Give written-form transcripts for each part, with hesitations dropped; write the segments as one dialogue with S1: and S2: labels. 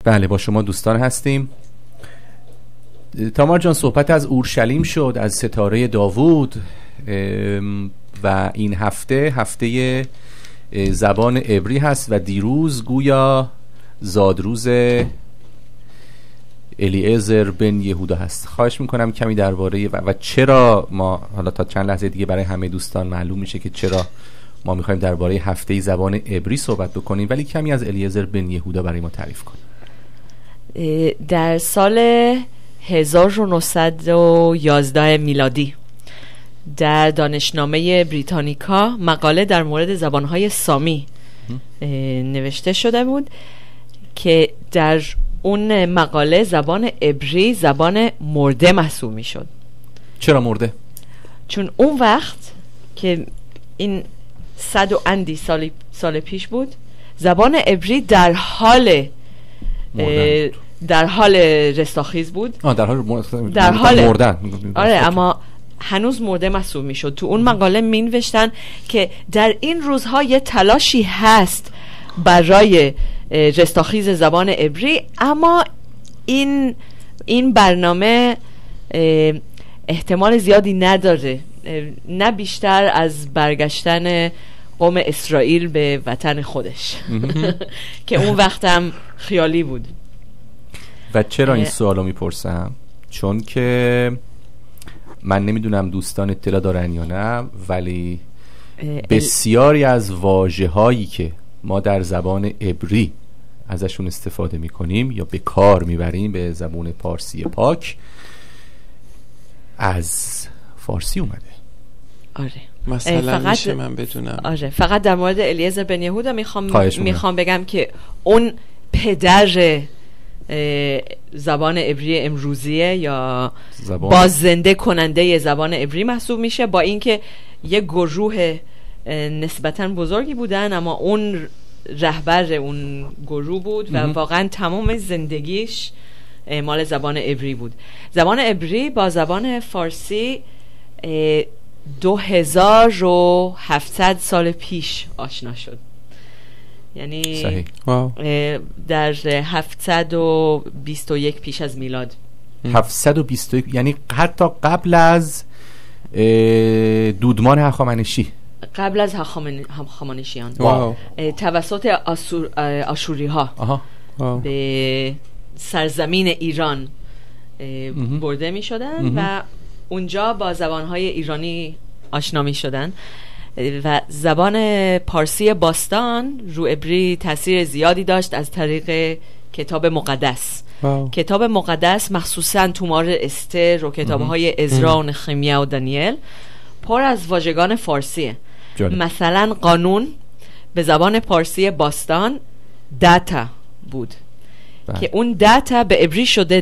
S1: بله با شما دوستان هستیم. تامار جان صحبت از اورشلیم شد، از ستاره داوود و این هفته زبان عبری هست و دیروز گویا زادروز الیعزر بن یهودا هست. خواهش میکنم کمی درباره و چرا ما حالا تا چند لحظه دیگه برای همه دوستان معلوم میشه که چرا ما میخوایم درباره هفته زبان عبری صحبت بکنیم، ولی کمی از الیعزر بن یهودا برای ما تعریف کن.
S2: در سال 1911 میلادی در دانشنامه بریتانیکا مقاله در مورد زبانهای سامی نوشته شده بود که در اون مقاله زبان عبری زبان مرده محسوب می شد.
S1: چرا مرده؟ چون
S2: اون وقت که این 100 و اندی سال پیش بود زبان عبری در حال رستاخیز بود. در حال
S1: مردن.
S2: آره اما هنوز مرده محسوب می شد. تو اون مقاله می نوشتن که در این روزها یه تلاشی هست برای رستاخیز زبان عبری، اما این برنامه احتمال زیادی نداره، نه بیشتر از برگشتن قوم اسرائیل به وطن خودش که اون وقت هم خیالی بود.
S1: و چرا این سوالو میپرسم؟ چون که من نمیدونم دوستان اطلاع دارن یا نه، ولی بسیاری از واژه‌هایی که ما در زبان عبری ازشون استفاده میکنیم یا به کار میبریم به زبان پارسی پاک از فارسی اومده.
S2: آره
S3: مثلا میشه من بدونم؟
S2: آره فقط در مورد الیعزر بن یهودا میخوام بگم که اون پدر زبان عبری امروزیه یا باززنده کننده زبان عبری محسوب میشه، با اینکه یه گروه نسبتاً بزرگی بودن اما اون رهبر اون گروه بود و واقعا تمام زندگیش مال زبان عبری بود. زبان عبری با زبان فارسی 2700 سال پیش آشنا شد، یعنی در 721 پیش از میلاد.
S1: 721 یعنی حتی قبل از دودمان هخامنشی،
S2: قبل از هخامنشیان توسط آشوری ها به سرزمین ایران برده می شدن و اونجا با زبانهای ایرانی آشنا می شدن و زبان پارسی باستان رو عبری تاثیر زیادی داشت از طریق کتاب مقدس. کتاب مقدس مخصوصا تومار استر و کتابهای عزرا و نخمیا و دانیل پر از واژگان فارسیه. مثلا قانون به زبان پارسی باستان داتا بود که اون داتا به عبری شده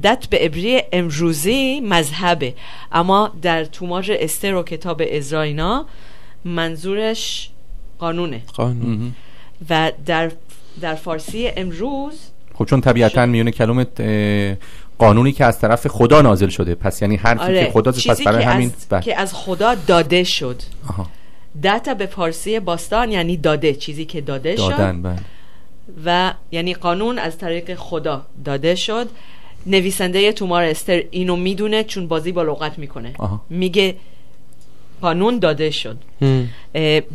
S2: دت به عبری امروزی مذهبه، اما در تومار استر و کتاب عزرا اینا منظورش قانونه. و در فارسی امروز
S1: خب چون طبیعتاً میونه کلمه قانونی که از طرف خدا نازل شده، پس یعنی حرفی که خدا پس برای همین
S2: که از خدا داده شد. داتا به فارسی باستان یعنی داده، چیزی که داده شد و یعنی قانون از طریق خدا داده شد. نویسنده تومار استر اینو میدونه چون بازی با لغت میکنه. میگه قانون داده شد.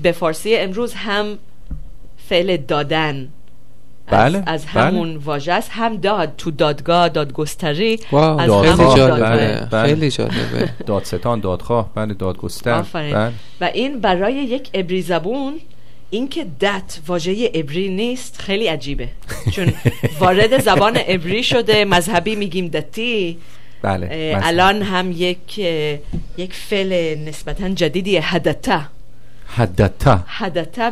S2: به فارسی امروز هم فعل دادن از همون واژه است، هم داد تو دادگاه دادگستری از همون
S3: جالبه. خیلی جالبه.
S1: دادستان، دادخواه، دادگستر.
S2: و این برای یک عبری زبون این که دت واژه عبری نیست خیلی عجیبه، چون وارد زبان عبری شده، مذهبی میگیم دتی. الان هم یک فعل نسبتاً جدیدی حدتا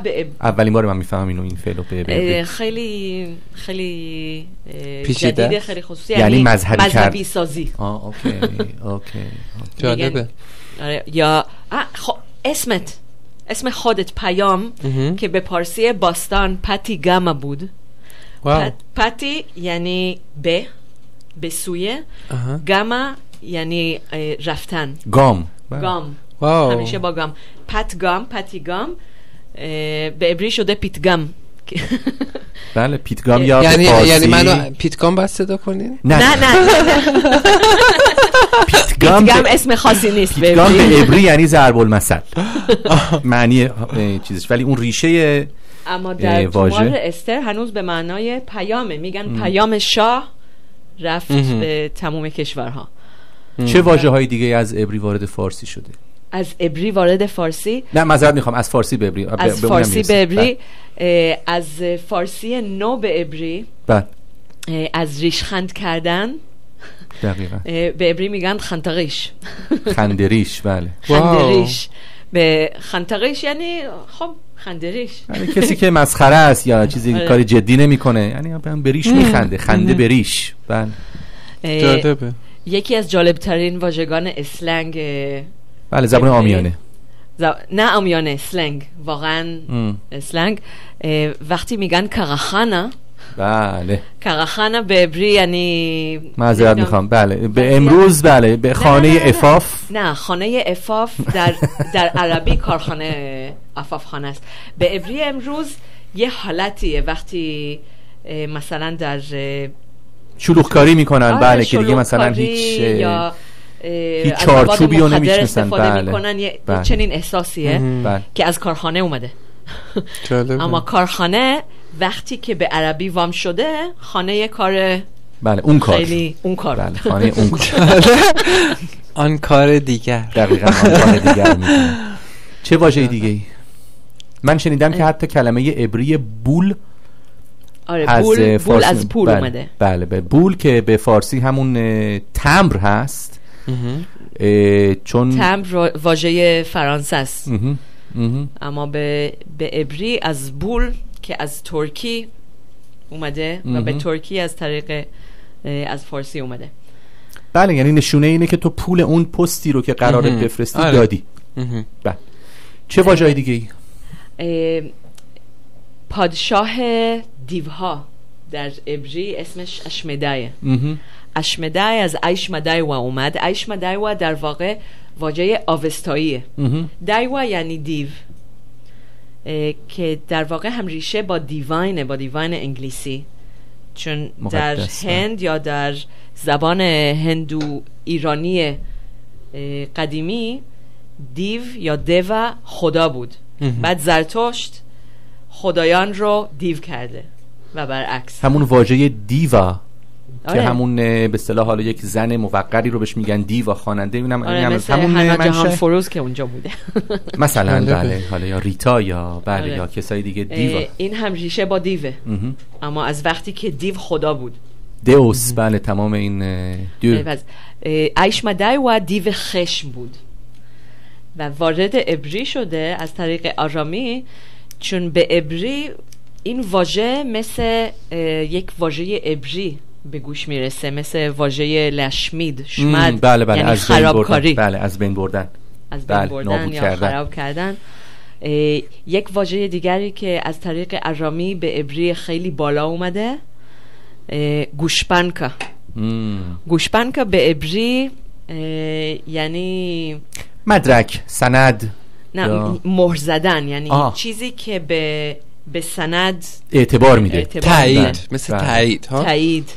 S2: به
S1: اولین بار من میفهمم این فعل رو به
S2: خیلی خیلی
S3: جدیده،
S2: خیلی خصوصی،
S1: یعنی مذهبی
S2: سازی.
S1: اوکی
S3: جالبه.
S2: یا اسم خودت پیام که به پارسی باستان پتی گاما بود. پتی یعنی به سوی، گاما یعنی رفتن،
S1: گام.
S2: همیشه با گام. پتی گام به عبری شده پیتگام
S1: بله پیتگام یا
S3: یعنی منو پیتگام بس صدا کنین؟
S2: نه پیتگام اسم خاصی نیست.
S1: پیتگام به عبری یعنی ضرب المثل معنی چیزش، ولی اون ریشه
S2: اما در تومار استر هنوز به معنای پیامه. میگن پیام شاه رفت به تمام کشورها.
S1: چه واژه‌های دیگه از عبری وارد فارسی شده؟
S2: از عبری وارد فارسی؟
S1: نه معذرت میخوام، از فارسی به عبری.
S2: از فارسی به عبری، از فارسی نو به عبری، از ریشخند کردن.
S1: دقیقاً.
S2: به عبری میگن خنتقیش.
S1: خندریش. بله.
S2: خندریش. به خنتقیش یعنی خب خندریش،
S1: یعنی کسی که مسخره است یا چیزی کار جدی نمیکنه، یعنی هم بریش میخنده. خنده بریش. بله.
S3: جالبه.
S2: یکی از جالب ترین واژگان اسلنگ،
S1: بله زبان عامیانه.
S2: نه عامیانه، اسلنگ، واقعا اسلنگ. وقتی میگن کاغخانه،
S1: بله
S2: کاغخانه به عبری یعنی
S1: معذرت میخوام، بله به امروز، بله به خانه عفاف.
S2: نه خانه عفاف در عربی کارخانه عفاف خانه است. به عبری امروز یه حالتیه وقتی مثلا در
S1: شلوغکاری میکنن. بله که دیگه مثلا هیچ چارچوبی رو نمیشناسن.
S2: بله میکنن. یه چنین احساسیه که از کارخانه اومده. اما کارخانه وقتی که به عربی وام شده، خانه کار.
S1: بله اون کار.
S2: خیلی اون کار.
S1: بله خانه اون کار.
S3: آن کار دیگر.
S1: دقیقاً آن کار دیگر میکنه. چه واژه دیگه ای؟ من شنیدم که حتی کلمه عبری بول،
S2: بول از پول اومده.
S1: بله به بول که به فارسی همون تمبر هست. چون
S2: تمبر واژه فرانسه است، اما به عبری از بول که از ترکی اومده و به ترکی از طریق از فارسی اومده.
S1: بله یعنی نشونه اینه که تو پول اون پستی رو که قراره بفرستی دادی. بله. چه واژه‌ای دیگه ای؟
S2: پادشاه دیوها در عبری اسمش اشمدای. اشمدای از ایشمدایوا اومد. ایشمدایوا در واقع واژه آوستاییه. دایوا یعنی دیو، که در واقع هم ریشه با دیواینه، با دیواین انگلیسی، چون در هند یا در زبان هندو ایرانی قدیمی دیو یا دیو خدا بود. بعد زرتشت خدایان رو دیو کرده و برعکس.
S1: همون واژه دیوا که همون به اصطلاح حالا یک زن موقری رو بهش میگن دیوا خواننده. اینم
S2: همون جهان فروز که اونجا بوده
S1: مثلا. بله حالا یا ریتا یا بله یا کسای دیگه دیوا.
S2: این هم ریشه با دیوه، اما از وقتی که دیو خدا بود.
S1: دیوس. بله تمام این
S2: ایشمدای و دیو خشم بود و وارد عبری شده از طریق آرامی، چون به عبری این واژه مثل یک واژه عبری به گوش میرسه، مثل واژه لشمید، شمد.
S1: بله بله
S2: یعنی
S1: از
S2: خرابکاری.
S1: بله از بین بردن.
S2: از بین بردن یا خراب کردن. یک واژه دیگری که از طریق آرامی به عبری خیلی بالا اومده، گوشپنکا. گوشپنکا به عبری یعنی
S1: مدرک، سند،
S2: نه مهر زدن، یعنی چیزی که به سند
S1: اعتبار میده.
S3: تایید، مثل تایید ها.
S2: تایید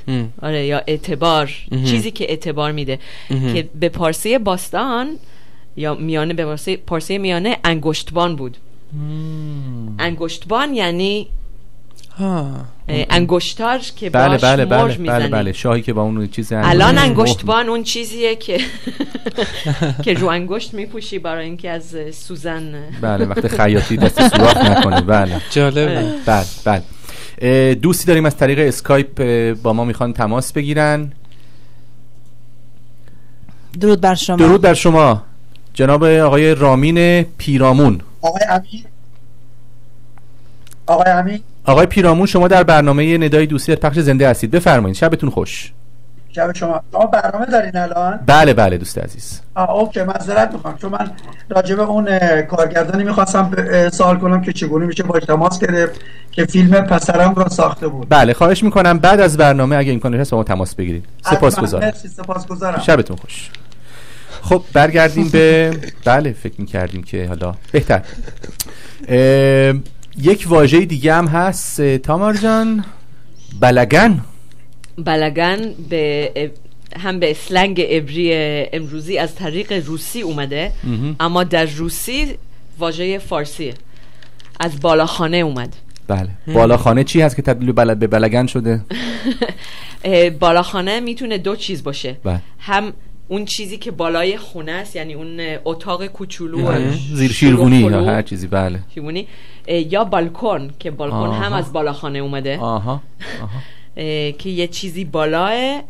S2: آره، یا اعتبار. چیزی که اعتبار میده که به پارسی باستان یا میانه، به پارسی میانه انگشتبان بود. انگشتبان یعنی انگشتار که باش مهر میزنی.
S1: بله شاهی که با اون چیز.
S2: الان انگشتبان اون چیزیه که که رو انگشت میپوشی برای اینکه از سوزن.
S1: بله وقت خیاطی دست سوراخ نکنه. بله
S3: جالبه.
S1: بله بله. دوستی داریم از طریق اسکایپ با ما میخوان تماس بگیرن.
S4: درود بر شما.
S1: درود بر شما جناب آقای رامین پیرامون. آقای پیرامون، شما در برنامه ندای دوستی پخش زنده هستید. بفرمایید. شبتون خوش.
S5: شب شما برنامه دارین الان؟
S1: بله بله دوست عزیز.
S5: اوکی معذرت میخوام، چون من راجع به اون کارگردانی میخواستم سوال کنم که چگونه میشه باش تماس گرفت که فیلم پسرم رو ساخته بود.
S1: بله خواهش میکنم بعد از برنامه اگه امکانش هست با ما تماس بگیرید. سپاسگزارم.
S5: مرسی، سپاسگزارم.
S1: شبتون خوش. خب برگردیم به بله فکر میکردیم که حالا بهتر یک واژه دیگه هم هست تامار جان، بلگن.
S2: بلگن هم به اسلنگ عبری امروزی از طریق روسی اومده، اما در روسی واژه فارسیه، از بالاخانه اومد.
S1: بله. بالاخانه چی هست که تبدیل به بلگن شده؟
S2: بالاخانه میتونه دو چیز باشه. هم اون چیزی که بالای خونه است، یعنی اون اتاق کوچولو
S1: زیر شیروانی یا هر چیزی. بله.
S2: شیروانی. یا بالکن که بالکن هم از بالاخانه اومده. که یه چیزی بالاه.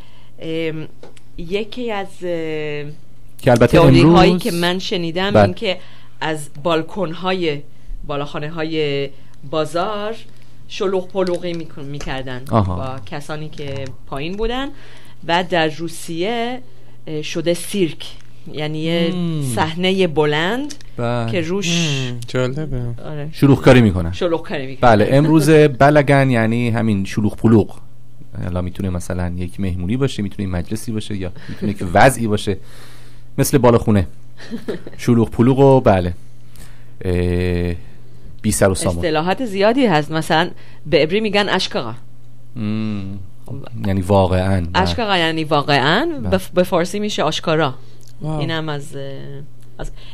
S2: یکی از
S1: که البته
S2: تئوری هایی که من شنیدم این که از بالکن های بالاخانه های بازار شلوغ پلوغی میکردن با کسانی که پایین بودن و در روسیه شده سیرک، یعنی یه صحنه بلند که روش
S3: جالبه
S1: شلوغکاری میکنن.
S2: بله.
S1: امروز بلگن یعنی همین شلوغ پلوغ. حالا میتونه مثلا یک مهمونی باشه، میتونه مجلسی باشه، یا میتونه که وضعی باشه مثل بالاخونه. شلوغ پلوغ. و بله بی سر و سامان.
S2: اصطلاحات زیادی هست، مثلا به عبری میگن اشکاقا،
S1: یعنی واقعا.
S2: اشکاقا یعنی واقعا. به فارسی میشه آشکارا. اینم از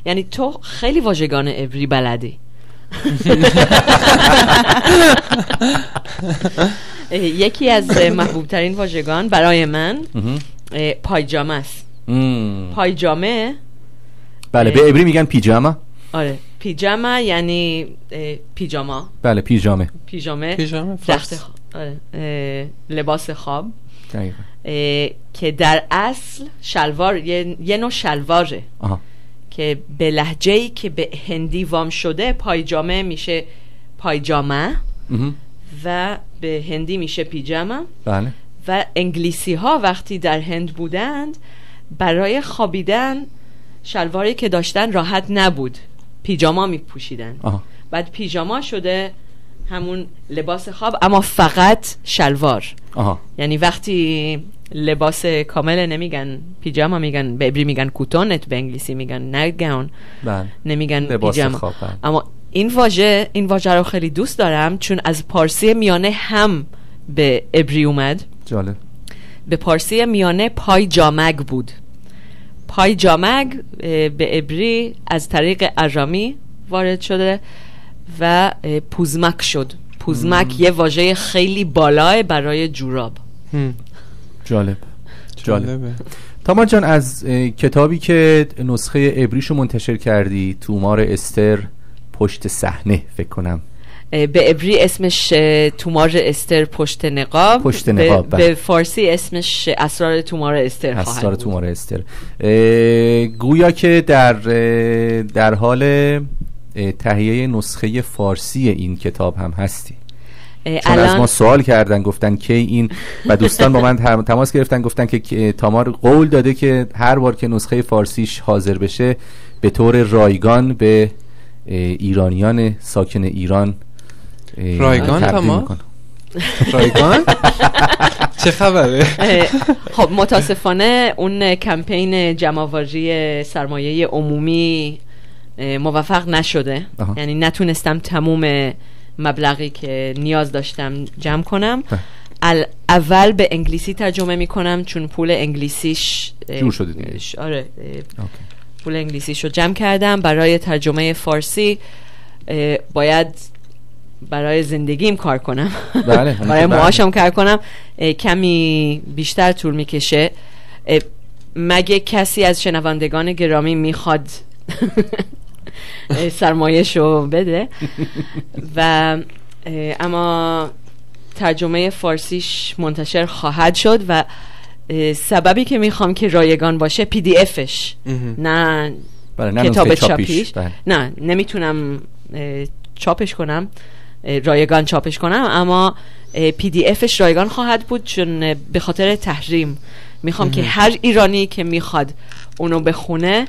S2: یعنی تو خیلی واژگان عبری بلدی. یکی از محبوب ترین واژگان برای من پایجامه است. پایجامه.
S1: بله به عبری میگن پیجاما.
S2: آره پیجاما یعنی پیجاما.
S1: بله پیجامه.
S2: لباس خواب که در اصل شلوار، یه نوع شلواره که به لهجه‌ای که به هندی وام شده پایجامه میشه پایجامه و به هندی میشه پیجاما.
S1: بله.
S2: و انگلیسی ها وقتی در هند بودند برای خوابیدن شلواری که داشتن راحت نبود، پیجاما میپوشیدن. بعد پیجاما شده همون لباس خواب اما فقط شلوار. یعنی وقتی لباس کامل نمیگن پیجاما، میگن به عبری میگن کوتونت، به انگلیسی میگن نایت گاون. نمیگن پیجاما. اما این واژه رو خیلی دوست دارم چون از پارسی میانه هم به عبری اومد.
S1: جالب.
S2: به پارسی میانه پای جامگ بود. پای جامگ به عبری از طریق ارامی وارد شده و پوزمک شد. پوزمک یه واژه خیلی بالاه برای جوراب.
S1: جالب. تامار جان، از کتابی که نسخه عبریشو منتشر کردی، تومار استر پشت صحنه فکر کنم،
S2: به عبری اسمش تومار استر پشت نقاب. به فارسی اسمش اسرار تومار استر خواهد بود.
S1: اسرار تومار استر. گویا که در حال تهیه نسخه فارسی این کتاب هم هستی. چون از ما سوال کردن، گفتن که این و دوستان با من تماس گرفتن، گفتن که تامار قول داده که هر بار که نسخه فارسیش حاضر بشه به طور رایگان به ایرانیان ساکن ایران
S3: رایگان. تمام رایگان چه خبره؟
S2: خب متاسفانه اون کمپین جمع‌آوری سرمایه عمومی موفق نشده. یعنی نتونستم تموم مبلغی که نیاز داشتم جمع کنم. اول به انگلیسی ترجمه میکنم چون پول انگلیسیش
S1: جور شده دیگه.
S2: آره پول انگلیسیش رو جمع کردم. برای ترجمه فارسی باید برای زندگیم کار کنم. برای معاشم کار کنم. کمی بیشتر طول میکشه. مگه کسی از شنوندگان گرامی میخواد سرمایه‌شو بده. و اما ترجمه فارسیش منتشر خواهد شد و سببی که میخوام که رایگان باشه PDF-ش نه کتاب چاپیش. نه نمیتونم چاپش کنم، رایگان چاپش کنم، اما PDF-ش رایگان خواهد بود چون به خاطر تحریم میخوام که هر ایرانی که میخواد اونو بخونه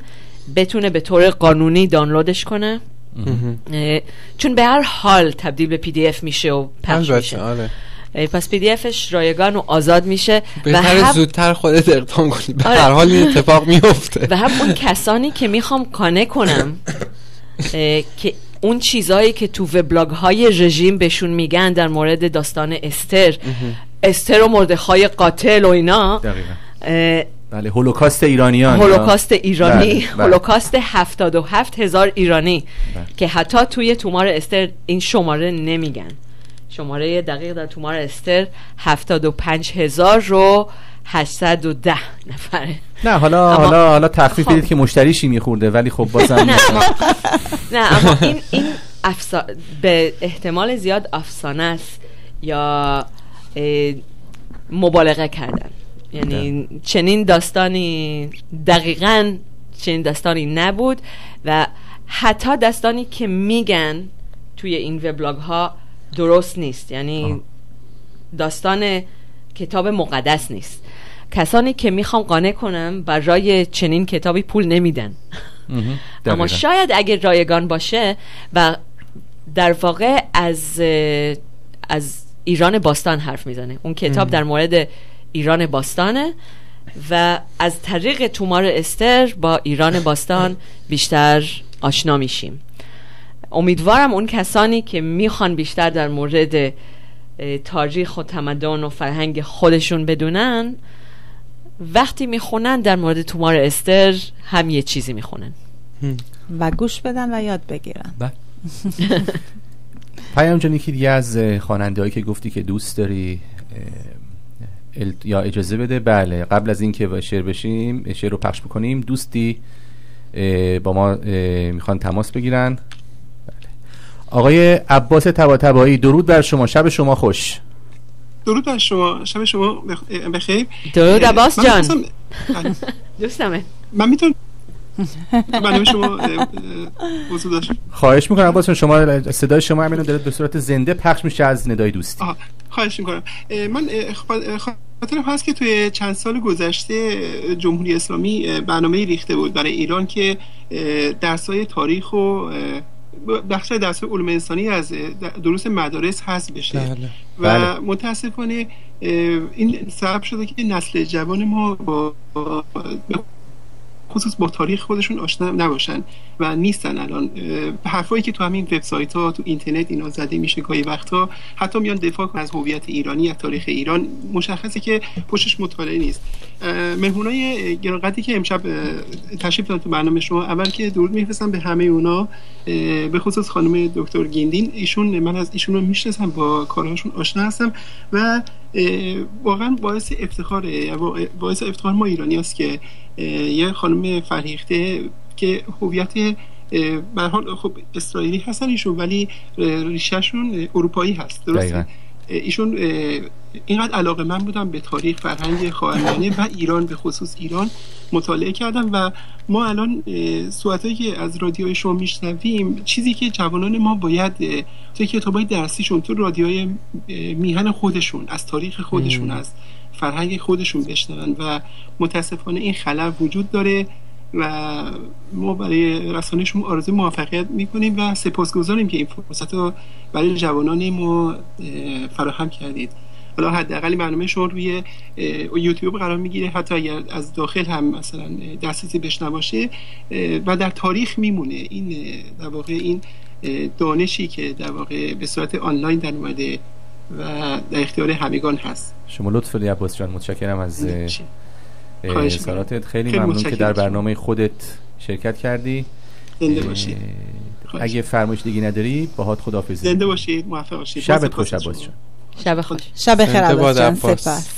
S2: بتونه به طور قانونی دانلودش کنه. چون به هر حال تبدیل به PDF میشه و پخش میشه. پس PDF-ش رایگان و آزاد میشه.
S3: بهتره زودتر خودت اقدام کنی، به هر حال این اتفاق میفته.
S2: و هم اون کسانی که میخوام کانه کنم که اون چیزایی که تو وبلاگ های رژیم بهشون میگن در مورد داستان استر و مردخای قاتل و اینا،
S1: بله هولوکاست ایرانیان،
S2: هولوکاست ایرانی، هولوکاست 77,000 ایرانی که حتی توی تومار استر این شماره نمیگن. شماره دقیق در تومار استر 75,810 نفره.
S1: نه حالا تخفیف بدید که مشتریشی میخورده، ولی خب بازم
S2: نه اما این به احتمال زیاد افسانه است یا مبالغه کردن. یعنی چنین داستانی دقیقاً چنین داستانی نبود و حتی داستانی که میگن توی این وبلاگ ها درست نیست. یعنی داستان کتاب مقدس نیست. کسانی که میخوام قانع کنم برای چنین کتابی پول نمیدن. اما شاید اگر رایگان باشه و در واقع از ایران باستان حرف میزنه. اون کتاب در مورد ایران باستانه و از طریق تومار استر با ایران باستان بیشتر آشنا میشیم. امیدوارم اون کسانی که میخوان بیشتر در مورد تاریخ و تمدن و فرهنگ خودشون بدونن، وقتی میخونن در مورد تومار استر هم یه چیزی میخونن
S4: و گوش بدن و یاد بگیرن.
S1: پیام جان، یکی از خواننده هایی که گفتی که دوست داری یا اجازه بده، بله قبل از این که شعر بشیم شعر رو پخش بکنیم، دوستی با ما میخوان تماس بگیرن. بله. آقای عباس طباطبایی، درود بر شما، شب شما خوش.
S6: درود بر شما، شب شما بخیر.
S2: درود عباس جان. دوستمه.
S6: من میتونم برنامه شما وضوح داشت؟
S1: خواهش میکنم عباس جان، شما صدای شما همین داره به صورت زنده پخش میشه از ندای دوستی.
S6: خواهش میکنم. من خاطرم هست که توی چند سال گذشته جمهوری اسلامی برنامه ریخته بود برای ایران که درس‌های تاریخ و بخش درس‌های علوم انسانی از دروس مدارس حذف بشه. و متاسفانه این سبب شده که نسل جوان ما با خصوص با تاریخ خودشون آشنا نباشن و نیستن. الان حرفایی که تو همین وبسایت‌ها تو اینترنت اینا زده میشه گاهی وقتا، حتی میان دفاع کنن از هویت ایرانی، از تاریخ ایران، مشخصه که پشتش مطالعه نیست. مهمونای گرانقدری که امشب تشریف دارن تو برنامه شما، اول که درود میفرستم به همه اونا، به خصوص خانم دکتر گیندین. ایشون، من از ایشون رو میشناسم، با کارهاشون آشنا هستم و واقعا باعث افتخار ما ایرانی است که یه خانم فرهیخته که هویت به هر حال خب اسرائیلی هستن ایشون، ولی ریشه‌شون اروپایی هست، درسته؟ ایشون اینقدر علاقه من بودم به تاریخ، فرهنگ خاورمیانه و ایران، به خصوص ایران مطالعه کردم و ما الان صحبتایی که از رادیوی شما میشنویم، چیزی که جوانان ما باید توی کتابای درسیشون، تو رادیوهای میهن خودشون، از تاریخ خودشون، از فرهنگ خودشون بشنون و متاسفانه این خلل وجود داره و ما برای رسانه‌شون آرزوی موفقیت میکنیم و سپاسگزاریم که این فرصت رو برای جوانان ما فراهم کردید. حالا حداقل برنامه شما روی یوتیوب قرار میگیره، حتی اگر از داخل هم مثلا دسترسی بهش نباشه و در تاریخ میمونه. این در واقع این دانشی که در واقع به صورت آنلاین در اومده و در اختیار همگان هست.
S1: شما لطف داری عباس جان، متشکرم از اظهاراتت. خیلی ممنون که در برنامه خودت شرکت کردی.
S6: زنده باشید.
S1: اگه فرمایش دیگه نداری باهات خداحافظی.
S6: زنده باشید، موفق باشید.
S1: شبت خوش عباس جان.
S2: شب خوش.
S4: شب خیر عباس جان. سپاس.